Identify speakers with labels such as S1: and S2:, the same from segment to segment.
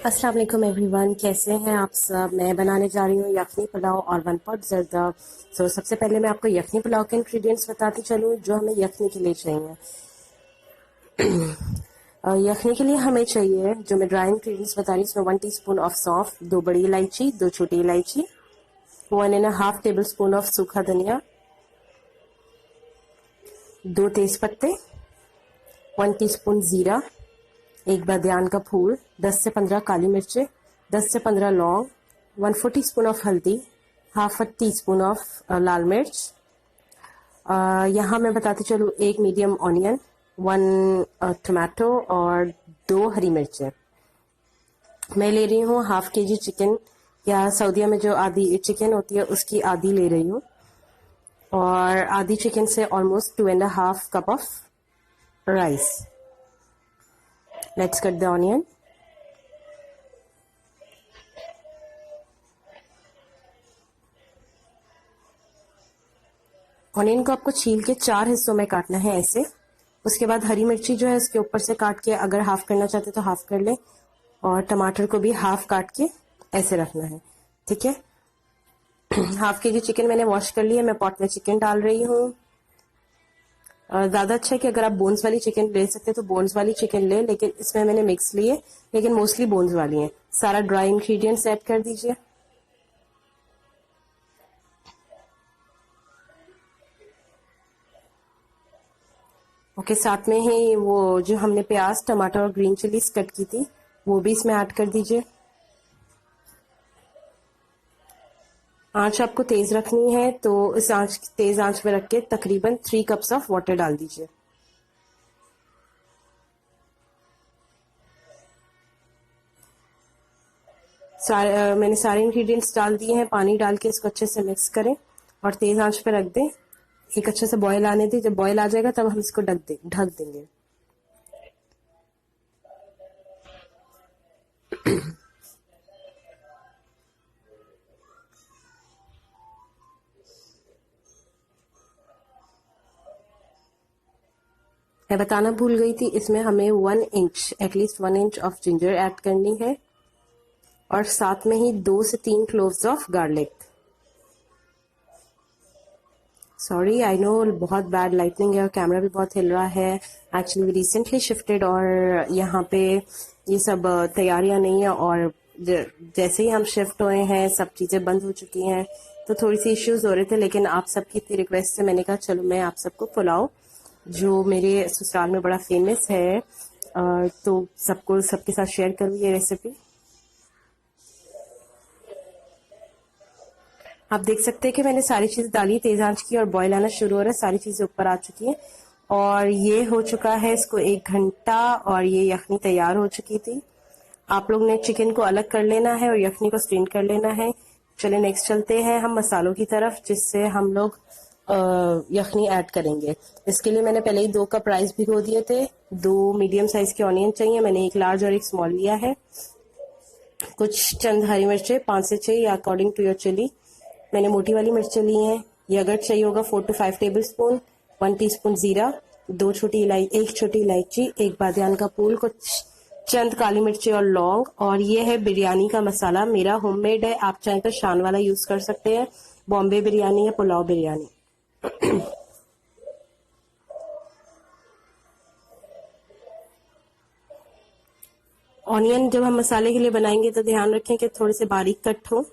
S1: अस्सलाम वालेकुम एवरीवन, कैसे हैं आप सब। मैं बनाने जा रही हूँ यखनी पुलाव और वन पॉट जर्दा। सबसे पहले मैं आपको यखनी पुलाव के इंग्रेडिएंट्स बताती चलूँ जो हमें यखनी के लिए चाहिए। यखनी के लिए हमें चाहिए, जो मैं ड्राई इंग्रेडिएंट्स बता रही हूँ, इसमें 1 टीस्पून ऑफ सौंफ, 2 बड़ी इलायची, 2 छोटी इलायची, 1.5 टेबल स्पून ऑफ सूखा धनिया, 2 तेज पत्ते, 1 टीस्पून जीरा, 1 बादियान का फूल, 10 से 15 काली मिर्चें, 10 से 15 लौंग, 1/4 टीस्पून ऑफ हल्दी, half a teaspoon of लाल मिर्च। यहाँ मैं बताती चलूँ, 1 मीडियम ऑनियन, 1 टमाटो और 2 हरी मिर्चें। मैं ले रही हूँ हाफ केजी चिकन, या सऊदीया में जो आधी चिकन होती है उसकी आधी ले रही हूँ, और आधी चिकन से almost 2.5 cup of rice. Let's cut the onion. Onion को आपको छील के 4 हिस्सों में काटना है ऐसे। उसके बाद हरी मिर्ची जो है इसके ऊपर से काट के, अगर हाफ करना चाहते तो हाफ कर ले, और टमाटर को भी हाफ काट के ऐसे रखना है, ठीक है। हाफ केजी चिकन मैंने वॉश कर लिया, मैं पॉट में चिकन डाल रही हूँ। ज़्यादा अच्छा है कि अगर आप बोन्स वाली चिकन ले सकते तो बोन्स वाली चिकन ले, लेकिन इसमें मैंने मिक्स लिए, लेकिन मोस्टली बोन्स वाली हैं। सारा ड्राई इंग्रेडिएंट्स ऐड कर दीजिए। ओके, साथ में ही वो जो हमने प्याज, टमाटर और ग्रीन चिलीज कट की थी वो भी इसमें ऐड कर दीजिए। आंच आपको तेज रखनी है, तो इस तेज आंच में रख के तकरीबन 3 कप्स ऑफ वाटर डाल दीजिए। मैंने सारे इंग्रेडिएंट्स डाल दिए हैं। पानी डाल के इसको अच्छे से मिक्स करें और तेज आंच पे रख दें। एक अच्छे से बॉयल आने दें। जब बॉयल आ जाएगा तब हम इसको ढक देंगे। मैं बताना भूल गई थी, इसमें हमें 1 inch, at least 1 inch of ginger add करनी है, और साथ में ही 2 से 3 cloves of garlic. Sorry, I know बहुत बैड लाइटनिंग है और कैमरा भी बहुत हिल रहा है। एक्चुअली वी रिसेंटली शिफ्टेड, और यहाँ पे ये सब तैयारियां नहीं है, और जैसे ही हम शिफ्ट हुए हैं सब चीज़ें बंद हो चुकी हैं, तो थोड़ी सी इश्यूज हो रहे थे। लेकिन आप सबकी इतनी रिक्वेस्ट से मैंने कहा चलो मैं आप सबको पुलाव, जो मेरे ससुराल में बड़ा फेमस है, तो सबके साथ शेयर करूँ ये रेसिपी। आप देख सकते हैं कि मैंने सारी चीज़ डाली, तेज आंच की, और बॉयल आना शुरू हो रहा है, सारी चीज़ें ऊपर आ चुकी हैं, और ये हो चुका है इसको 1 घंटा, और ये यखनी तैयार हो चुकी थी। आप लोग ने चिकन को अलग कर लेना है और यखनी को स्ट्रेन कर लेना है। चलिए नेक्स्ट चलते हैं हम मसालों की तरफ, जिससे हम लोग यखनी ऐड करेंगे। इसके लिए मैंने पहले ही 2 कप राइस भिगो दिए थे। 2 मीडियम साइज के ऑनियन चाहिए, मैंने 1 लार्ज और 1 स्मॉल लिया है। कुछ चंद हरी मिर्चें, 5 से 6, या अकॉर्डिंग टू योर चिली। मैंने मोटी वाली मिर्चें ली हैं। ये अगर चाहिए होगा 4 to 5 टेबल स्पून, 1 टीस्पून जीरा, 1 छोटी इलायची, 1 बादियान का फूल, कुछ चंद काली मिर्चें और लौंग, और ये है बिरयानी का मसाला, मेरा होममेड है। आप चाहें तो शान वाला यूज कर सकते हैं, बॉम्बे बिरयानी या पुलाव बिरयानी। ऑनियन जब हम मसाले के लिए बनाएंगे तो ध्यान रखें कि थोड़े से बारीक कट हो।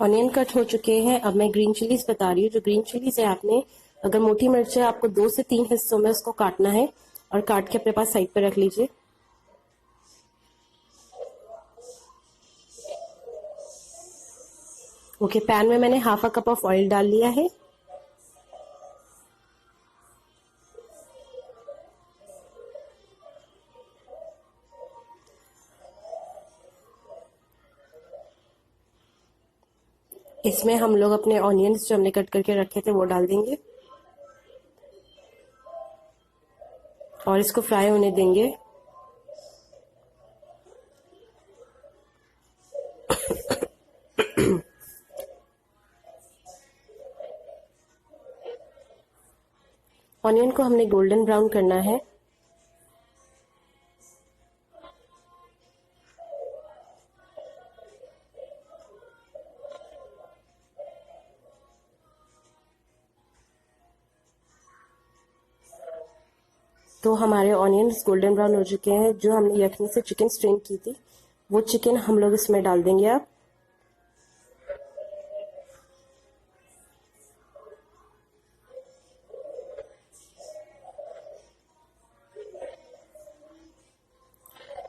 S1: ऑनियन कट हो चुके हैं। अब मैं ग्रीन चिलीज बता रही हूँ। जो ग्रीन चिलीज है, आपने अगर मोटी मिर्च है आपको 2 से 3 हिस्सों में उसको काटना है, और काट के अपने पास साइड पे रख लीजिए। ओके, पैन में मैंने half a cup of oil डाल लिया है। इसमें हम लोग अपने ऑनियंस जो हमने कट करके रखे थे वो डाल देंगे और इसको फ्राई होने देंगे। ऑनियन को हमने गोल्डन ब्राउन करना है। तो हमारे ऑनियंस गोल्डन ब्राउन हो चुके हैं। जो हमने यखनी से चिकन स्ट्रेन की थी वो चिकन हम लोग इसमें डाल देंगे। अब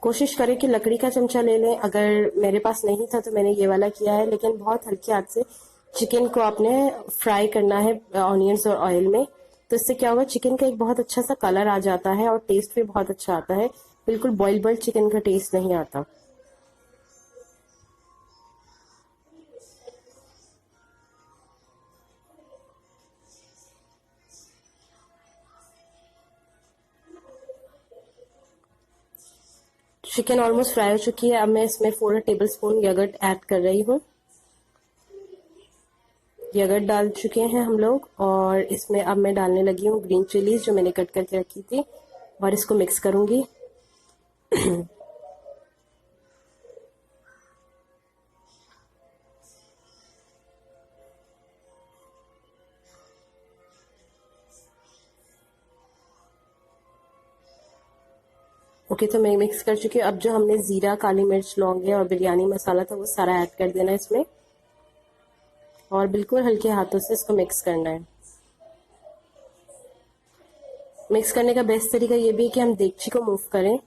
S1: कोशिश करें कि लकड़ी का चमचा ले लें। अगर मेरे पास नहीं था तो मैंने ये वाला किया है, लेकिन बहुत हल्के हाथ से चिकन को आपने फ्राई करना है ऑनियंस और ऑयल में। तो इससे क्या होगा, चिकन का एक बहुत अच्छा सा कलर आ जाता है और टेस्ट भी बहुत अच्छा आता है। बिल्कुल बॉइल बॉइल चिकन का टेस्ट नहीं आता। चिकन ऑलमोस्ट फ्राई हो चुकी है। अब मैं इसमें 4 टेबल स्पून यगर्ट ऐड कर रही हूँ। यगर्ट डाल चुके हैं हम लोग और इसमें अब मैं डालने लगी हूँ ग्रीन चिलीज जो मैंने कट करके रखी थी और इसको मिक्स करूंगी। ओके, तो मैं मिक्स कर चुकी हूँ। अब जो हमने जीरा, काली मिर्च, लौंगे और बिरयानी मसाला था वो सारा ऐड कर देना है इसमें और बिल्कुल हल्के हाथों से इसको मिक्स करना है। मिक्स करने का बेस्ट तरीका ये भी है कि हम देगची को मूव करें,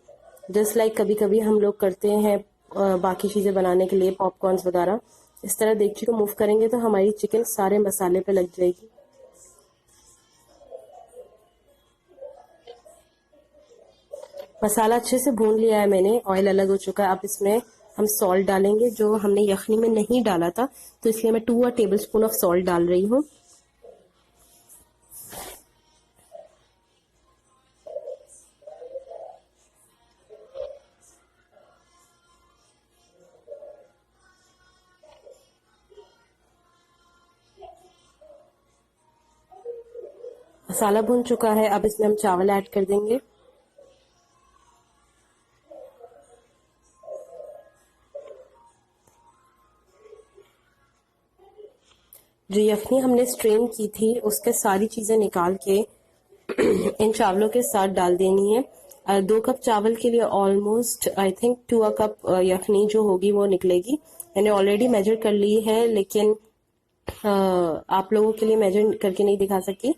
S1: जस्ट लाइक कभी कभी हम लोग करते हैं बाकी चीज़ें बनाने के लिए, पॉपकॉर्न्स वगैरह। इस तरह देगची को मूव करेंगे तो हमारी चिकन सारे मसाले पे लग जाएगी। मसाला अच्छे से भून लिया है मैंने, ऑयल अलग हो चुका है। अब इसमें हम सॉल्ट डालेंगे जो हमने यखनी में नहीं डाला था, तो इसलिए मैं 2 टेबल स्पून ऑफ सॉल्ट डाल रही हूँ। मसाला भून चुका है। अब इसमें हम चावल ऐड कर देंगे। जो यखनी हमने स्ट्रेन की थी उसके सारी चीजें निकाल के इन चावलों के साथ डाल देनी है। 2 कप चावल के लिए ऑलमोस्ट आई थिंक 2 कप यखनी जो होगी वो निकलेगी। मैंने ऑलरेडी मेजर कर ली है, लेकिन आप लोगों के लिए मेजर करके नहीं दिखा सकती।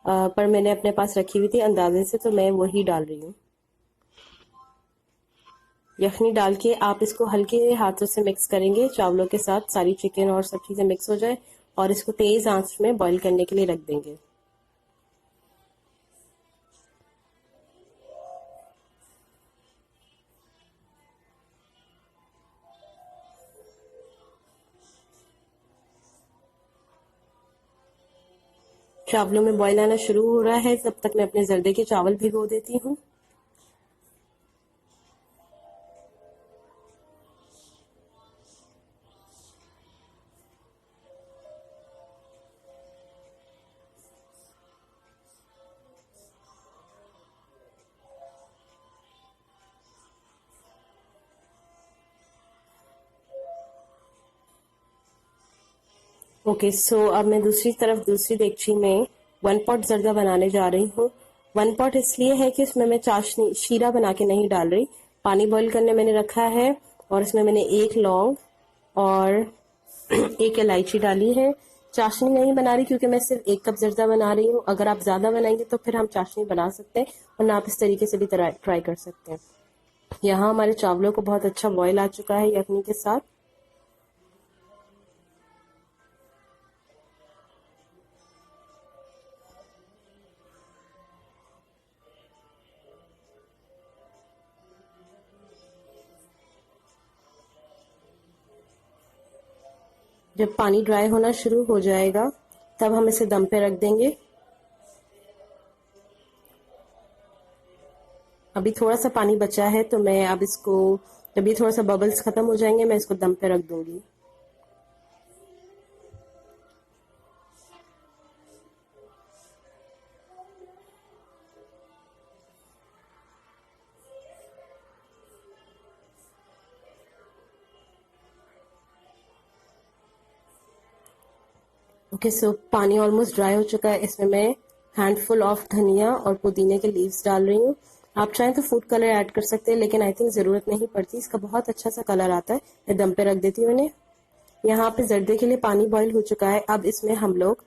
S1: पर मैंने अपने पास रखी हुई थी अंदाजे से, तो मैं वही डाल रही हूँ। यखनी डाल के आप इसको हल्के हाथों से मिक्स करेंगे चावलों के साथ, सारी चिकन और सब चीजें मिक्स हो जाए और इसको तेज आंच में बॉईल करने के लिए रख देंगे। चावलों में बॉईल आना शुरू हो रहा है, तब तक मैं अपने जर्दे के चावल भिगो देती हूँ। ओके, सो अब मैं दूसरी तरफ दूसरी देगची में 1 पॉट जर्दा बनाने जा रही हूँ। 1 पॉट इसलिए है कि उसमें मैं चाशनी शीरा बना के नहीं डाल रही। पानी बॉईल करने मैंने रखा है और इसमें मैंने 1 लौंग और 1 इलायची डाली है। चाशनी नहीं बना रही क्योंकि मैं सिर्फ 1 कप जर्दा बना रही हूँ। अगर आप ज्यादा बनाएंगे तो फिर हम चाशनी बना सकते हैं, वरना आप इस तरीके से भी ट्राई कर सकते हैं। यहाँ हमारे चावलों को बहुत अच्छा बॉईल आ चुका है यखनी के साथ। जब पानी ड्राई होना शुरू हो जाएगा तब हम इसे दम पे रख देंगे। अभी थोड़ा सा पानी बचा है तो मैं अब इसको, जब ये थोड़ा सा बबल्स खत्म हो जाएंगे, मैं इसको दम पे रख दूंगी। ओके, सो पानी ऑलमोस्ट ड्राई हो चुका है। इसमें मैं हैंडफुल ऑफ धनिया और पुदीने के लीव्स डाल रही हूँ। आप चाहें तो फूड कलर ऐड कर सकते हैं, लेकिन आई थिंक ज़रूरत नहीं पड़ती, इसका बहुत अच्छा सा कलर आता है। मैं दम पे रख देती हूँ इन्हें। यहाँ पे जर्दे के लिए पानी बॉईल हो चुका है। अब इसमें हम लोग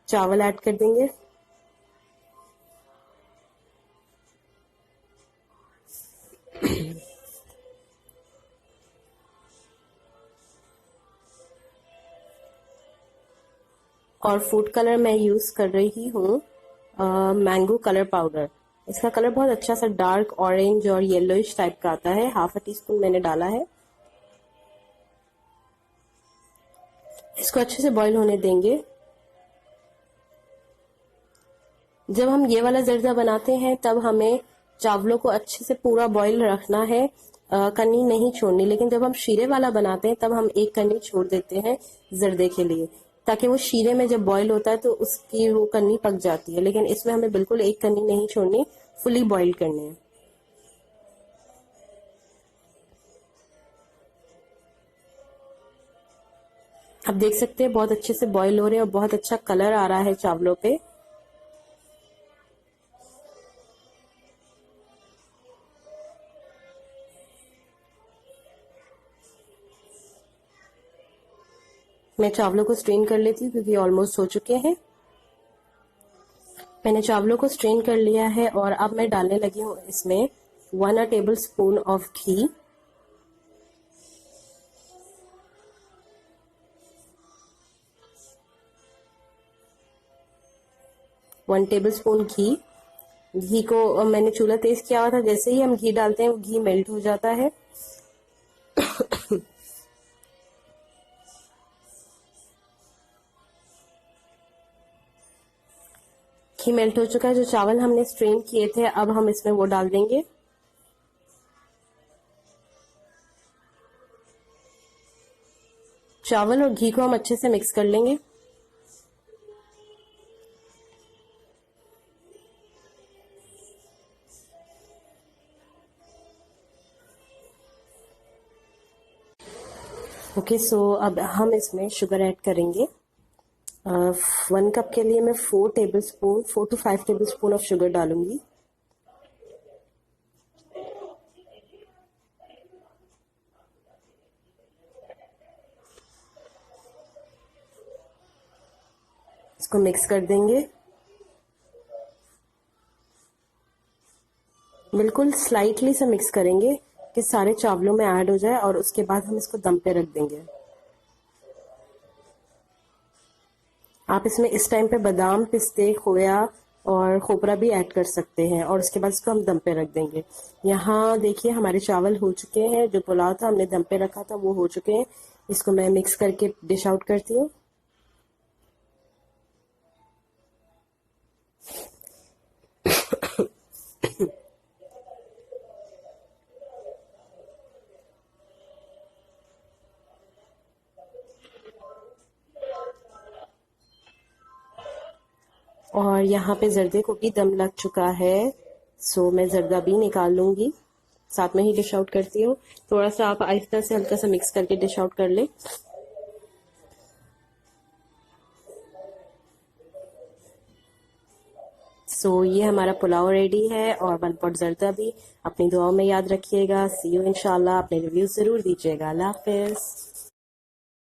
S1: चावल ऐड कर देंगे। और फूड कलर मैं यूज कर रही हूँ मैंगो कलर पाउडर। इसका कलर बहुत अच्छा सा डार्क ऑरेंज और येलोइश टाइप का आता है। हाफ टी स्पून मैंने डाला है। इसको अच्छे से बॉईल होने देंगे। जब हम ये वाला जर्दा बनाते हैं तब हमें चावलों को अच्छे से पूरा बॉईल रखना है, कन्नी नहीं छोड़नी। लेकिन जब हम शीरे वाला बनाते हैं तब हम एक कन्नी छोड़ देते हैं जर्दे के लिए, ताकि वो शीरे में जब बॉईल होता है तो उसकी वो कन्नी पक जाती है। लेकिन इसमें हमें बिल्कुल एक कन्नी नहीं छोड़नी, फुली बॉईल करनी है। आप देख सकते हैं बहुत अच्छे से बॉईल हो रहे हैं और बहुत अच्छा कलर आ रहा है चावलों पे। मैं चावलों को स्ट्रेन कर लेती हूँ क्योंकि ऑलमोस्ट हो चुके हैं। मैंने चावलों को स्ट्रेन कर लिया है और अब मैं डालने लगी हूँ इसमें 1 टेबल स्पून ऑफ घी। वन टेबल स्पून घी। घी को मैंने चूल्हा तेज किया हुआ था। जैसे ही हम घी डालते हैं वो घी मेल्ट हो जाता है। घी मेल्ट हो चुका है। जो चावल हमने स्ट्रेन किए थे अब हम इसमें वो डाल देंगे। चावल और घी को हम अच्छे से मिक्स कर लेंगे। ओके, सो अब हम इसमें शुगर ऐड करेंगे। 1 कप के लिए मैं 4 to 5 table spoon of sugar डालूंगी। इसको मिक्स कर देंगे। बिल्कुल स्लाइटली से मिक्स करेंगे कि सारे चावलों में ऐड हो जाए और उसके बाद हम इसको दम पे रख देंगे। आप इसमें इस टाइम पे बादाम, पिस्ते, खोया और खोपरा भी ऐड कर सकते हैं और उसके बाद इसको हम दम पे रख देंगे। यहाँ देखिए हमारे चावल हो चुके हैं। जो पुलाव था हमने दम पे रखा था वो हो चुके हैं। इसको मैं मिक्स करके डिश आउट करती हूँ। और यहाँ पे जर्दे को भी दम लग चुका है, सो मैं जर्दा भी निकाल लूंगी। साथ में ही डिश आउट करती हूँ। थोड़ा सा आप आहिस्ता से हल्का सा मिक्स करके डिश आउट कर ले। सो ये हमारा पुलाव रेडी है और 1 पॉट जर्दा भी। अपनी दुआओं में याद रखिएगा। सी यू इंशाल्लाह। अपने रिव्यू जरूर दीजिएगा। अल्लाह हाफिज।